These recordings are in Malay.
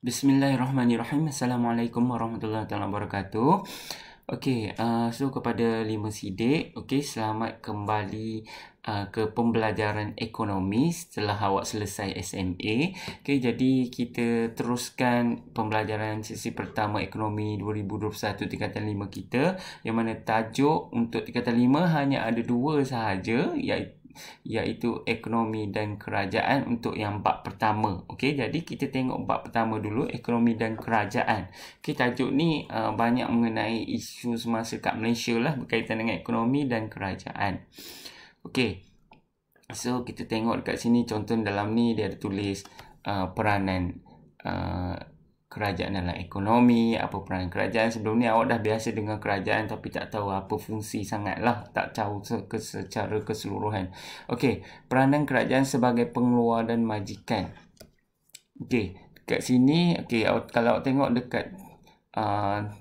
Bismillahirrahmanirrahim. Assalamualaikum warahmatullahi wabarakatuh. Okey, so kepada Lima Sidik, okey, selamat kembali ke pembelajaran ekonomi setelah awak selesai SMA. Okey, jadi kita teruskan pembelajaran sesi pertama ekonomi 2021 tingkatan 5 kita, yang mana tajuk untuk tingkatan 5 hanya ada dua sahaja, iaitu ekonomi dan kerajaan untuk yang bab pertama. Okey, jadi kita tengok bab pertama dulu, ekonomi dan kerajaan. Okey, tajuk ni banyak mengenai isu semasa kat Malaysia lah berkaitan dengan ekonomi dan kerajaan. Okey, so kita tengok dekat sini, contoh dalam ni dia ada tulis peranan kerajaan dalam ekonomi, apa peranan kerajaan. Sebelum ni awak dah biasa dengan kerajaan tapi tak tahu apa fungsi sangat lah, tak tahu secara keseluruhan. Okey, peranan kerajaan sebagai pengeluar dan majikan. Okey, kat sini, okey, kalau awak tengok dekat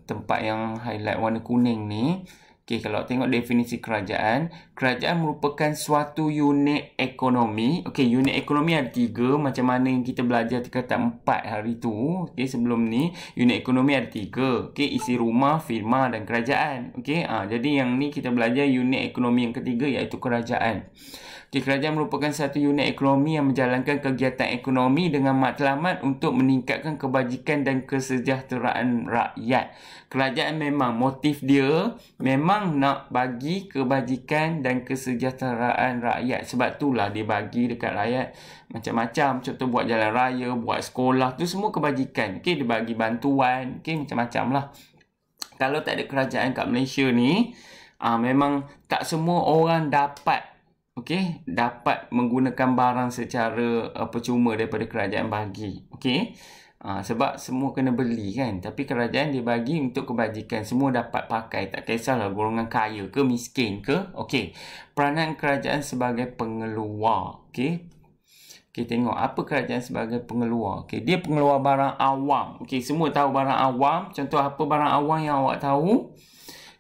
tempat yang highlight warna kuning ni, okey, kalau tengok definisi kerajaan, kerajaan merupakan suatu unit ekonomi. Okey, unit ekonomi ada 3, macam mana yang kita belajar tingkatan 4 hari tu. Okey, sebelum ni unit ekonomi ada 3. Okey, isi rumah, firma dan kerajaan. Okey, jadi yang ni kita belajar unit ekonomi yang ketiga, iaitu kerajaan. Okey, kerajaan merupakan satu unit ekonomi yang menjalankan kegiatan ekonomi dengan matlamat untuk meningkatkan kebajikan dan kesejahteraan rakyat. Kerajaan memang motif dia memang nak bagi kebajikan dan kesejahteraan rakyat. Sebab itulah dia bagi dekat rakyat macam-macam. Contoh buat jalan raya, buat sekolah, tu semua kebajikan. Okey, dia bagi bantuan, okey, macam-macam lah. Kalau tak ada kerajaan kat Malaysia ni, memang tak semua orang dapat menggunakan barang secara percuma daripada kerajaan bagi. Okey, sebab semua kena beli kan, tapi kerajaan dia bagi untuk kebajikan, semua dapat pakai, tak kisahlah golongan kaya ke miskin ke. Okey, peranan kerajaan sebagai pengeluar. Okey, tengok apa kerajaan sebagai pengeluar. Okey, dia pengeluar barang awam. Okey, semua tahu barang awam. Contoh apa barang awam yang awak tahu?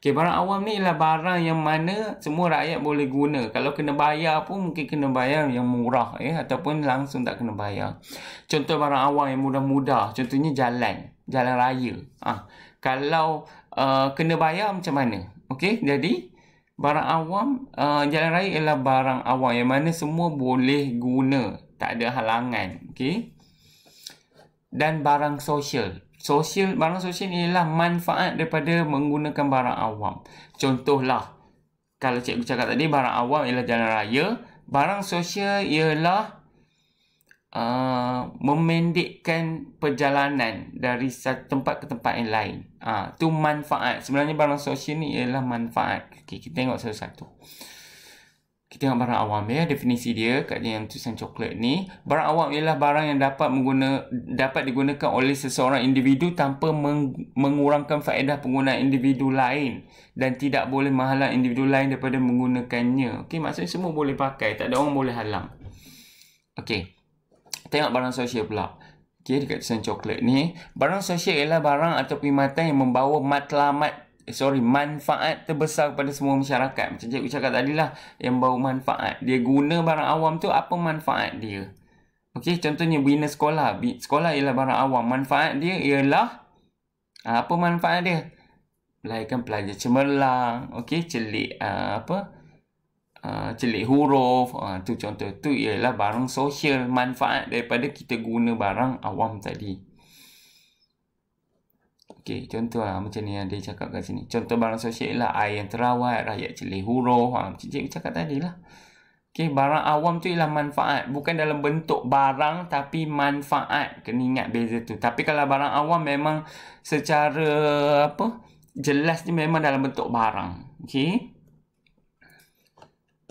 Okey, barang awam ni ialah barang yang mana semua rakyat boleh guna. Kalau kena bayar pun mungkin kena bayar yang murah, ataupun langsung tak kena bayar. Contoh barang awam yang mudah-mudah, contohnya jalan raya. Kalau kena bayar macam mana? Okey, jadi barang awam, jalan raya ialah barang awam yang mana semua boleh guna, tak ada halangan. Okey, dan barang sosial. Barang sosial ialah manfaat daripada menggunakan barang awam. Contohlah, kalau cikgu cakap tadi, barang awam ialah jalan raya. Barang sosial ialah memendekkan perjalanan dari satu tempat ke tempat yang lain. Tu manfaat. Sebenarnya barang sosial ni ialah manfaat. Okey, kita tengok satu-satu. Kita tengok barang awam ya, definisi dia kat yang tulisan coklat ni. Barang awam ialah barang yang dapat digunakan oleh seseorang individu tanpa mengurangkan faedah penggunaan individu lain dan tidak boleh menghalang individu lain daripada menggunakannya. Okey, maksudnya semua boleh pakai, tak ada orang boleh halang. Okey, tengok barang sosial pula. Okey, dekat tulisan coklat ni, barang sosial ialah barang atau perkhidmatan yang membawa manfaat terbesar kepada semua masyarakat. Macam cikgu cakap tadi lah, yang bawa manfaat. Dia guna barang awam tu, apa manfaat dia? Okey, contohnya bina sekolah. Sekolah ialah barang awam. Manfaat dia ialah, apa manfaat dia? Melahirkan pelajar cemerlang. Okey, celik huruf. Tu contoh. Tu ialah barang sosial. Manfaat daripada kita guna barang awam tadi. Okey, contoh macam ni yang dia cakap kat sini. Contoh barang sosial ialah air yang terawat, rakyat celik huruf. Macam cikgu cakap tadi lah. Okey, barang awam tu ialah manfaat. Bukan dalam bentuk barang tapi manfaat. Kena ingat beza tu. Tapi kalau barang awam memang secara jelas dia memang dalam bentuk barang. Okey.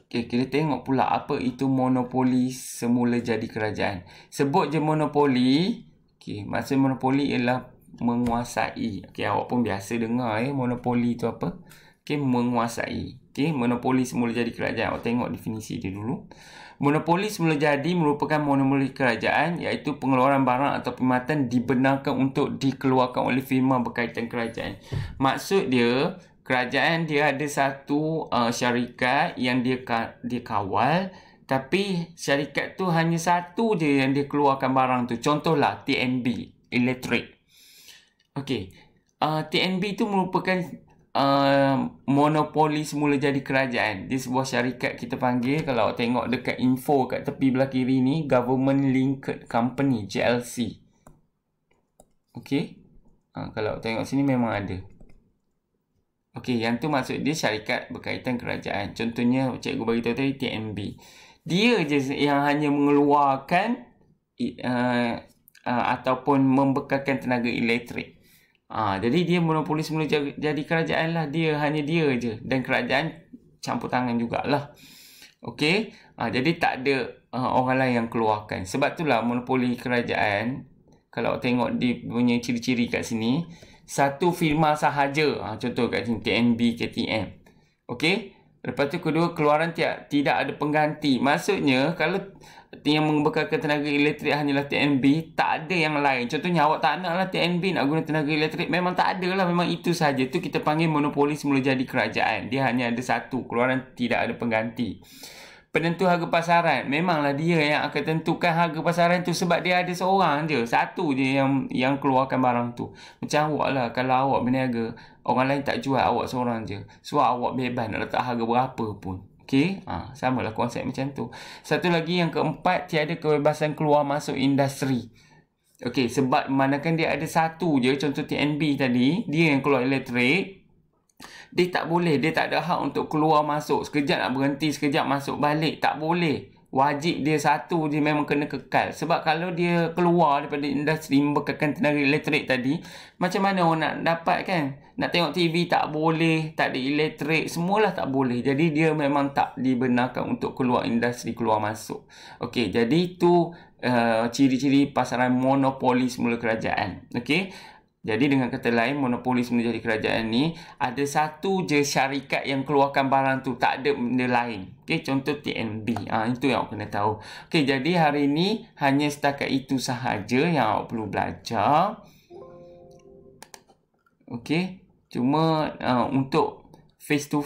Okey, kita tengok pula apa itu monopoli semula jadi kerajaan. Sebut je monopoli. Okey, maksud monopoli ialah menguasai. Okey, awak pun biasa dengar monopoli tu apa? Okey, menguasai. Okey, monopoli semula jadi kerajaan. Awak tengok definisi dia dulu. Monopoli semula jadi merupakan monopoli kerajaan, iaitu pengeluaran barang atau perkhidmatan dibenarkan untuk dikeluarkan oleh firma berkaitan kerajaan. Maksud dia, kerajaan dia ada satu syarikat yang dia kawal, tapi syarikat tu hanya satu je yang dia keluarkan barang tu. Contohlah TNB. elektrik. Okey. TNB itu merupakan monopoli semula jadi kerajaan. Dia sebuah syarikat kita panggil, kalau awak tengok dekat info kat tepi belah kiri ni, Government Linked Company, GLC. Okey. Kalau awak tengok sini memang ada. Okey, yang tu maksud dia syarikat berkaitan kerajaan. Contohnya cikgu bagi tahu tadi TNB. Dia je yang hanya mengeluarkan ataupun membekalkan tenaga elektrik. Jadi dia monopoli semula jadi kerajaan lah. Hanya dia je. Dan kerajaan campur tangan jugalah. Okey. Jadi tak ada orang lain yang keluarkan. Sebab itulah monopoli kerajaan, kalau tengok dia punya ciri-ciri kat sini, satu firma sahaja. Contoh kat sini TNB, KTM. Okey. Lepas tu kedua, keluaran tidak ada pengganti. Maksudnya kalau yang membekalkan tenaga elektrik hanyalah TNB, tak ada yang lain. Contohnya awak tak nak lah TNB nak guna tenaga elektrik, memang tak ada lah, memang itu sahaja. Itu kita panggil monopoli semula jadi kerajaan. Dia hanya ada satu, keluaran tidak ada pengganti. Penentu harga pasaran, memanglah dia yang akan tentukan harga pasaran tu, sebab dia ada seorang je, satu je yang keluarkan barang tu. Macam awak lah, kalau awak berniaga, orang lain tak jual, awak seorang je. So awak bebas nak letak harga berapa pun. Okey, samalah konsep macam tu. Satu lagi yang keempat, tiada kebebasan keluar masuk industri. Okey, sebab memandangkan dia ada satu je, contoh TNB tadi, dia yang keluar elektrik, dia tak boleh, dia tak ada hak untuk keluar masuk. Sekejap nak berhenti, sekejap masuk balik. Tak boleh. Wajib dia satu, dia memang kena kekal. Sebab kalau dia keluar daripada industri membekalkan tenaga elektrik tadi, macam mana orang nak dapat kan? Nak tengok TV tak boleh, tak ada elektrik, semualah tak boleh. Jadi dia memang tak dibenarkan untuk keluar industri, keluar masuk. Okey, jadi itu ciri-ciri pasaran monopoli semula kerajaan. Okey. Jadi dengan kata lain, monopoli semula jadi kerajaan ni, ada satu je syarikat yang keluarkan barang tu, tak ada benda lain. Okey, contoh TNB. Itu yang awak kena tahu. Okey, jadi hari ni hanya setakat itu sahaja yang awak perlu belajar. Okey, cuma untuk face to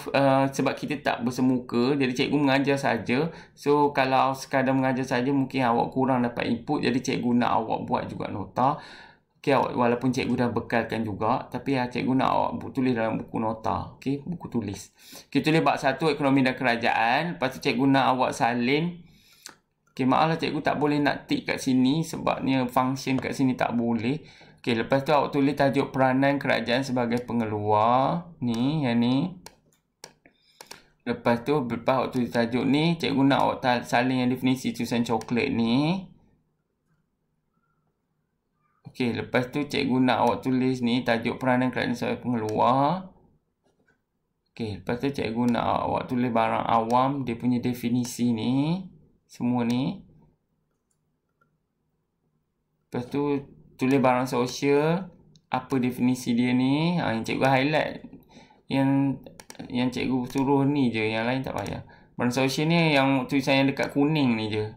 sebab kita tak bersemuka, jadi cikgu mengajar saja. So kalau sekadar mengajar saja, mungkin awak kurang dapat input. Jadi cikgu nak awak buat juga nota. Okay, walaupun cikgu dah bekalkan juga, tapi cikgu nak awak tulis dalam buku nota. Okay, buku tulis. Okay, tulis bab 1 ekonomi dan kerajaan. Lepas tu cikgu nak awak salin. Okay, maaflah cikgu tak boleh nak tick kat sini sebabnya function kat sini tak boleh. Okay, lepas tu awak tulis tajuk peranan kerajaan sebagai pengeluar. Ni, yang ni. Lepas awak tulis tajuk ni, cikgu nak awak salin yang definisi tulisan coklat ni. Okey, lepas tu cikgu nak awak tulis ni tajuk peranan kerajaan sebagai pengeluar. Okey, lepas tu cikgu nak awak tulis barang awam, dia punya definisi ni, semua ni. Lepas tu tulis barang sosial, apa definisi dia ni. Yang cikgu highlight, yang cikgu suruh ni je, yang lain tak payah. Barang sosial ni yang tulisan yang dekat kuning ni je.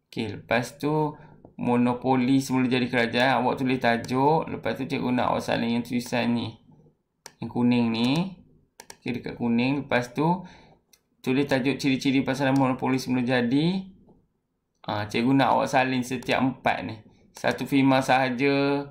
Okey, lepas tu monopoli semula jadi kerajaan, awak tulis tajuk. Lepas tu cikgu nak awak salin yang tulisan ni, yang kuning ni. Okay, dekat kuning. Lepas tu tulis tajuk ciri-ciri pasaran monopoli semula jadi. Cikgu nak awak salin setiap 4 ni. Satu firma sahaja,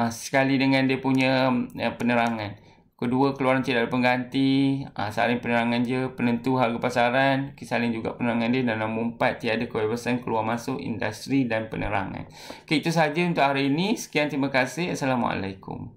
sekali dengan dia punya penerangan. Kedua, keluaran tidak ada pengganti. Salin penerangan je. Penentu harga pasaran, salin juga penerangan dia. Dan nombor 4, tiada kebebasan keluar masuk industri dan penerangan. Okay, itu sahaja untuk hari ini. Sekian, terima kasih. Assalamualaikum.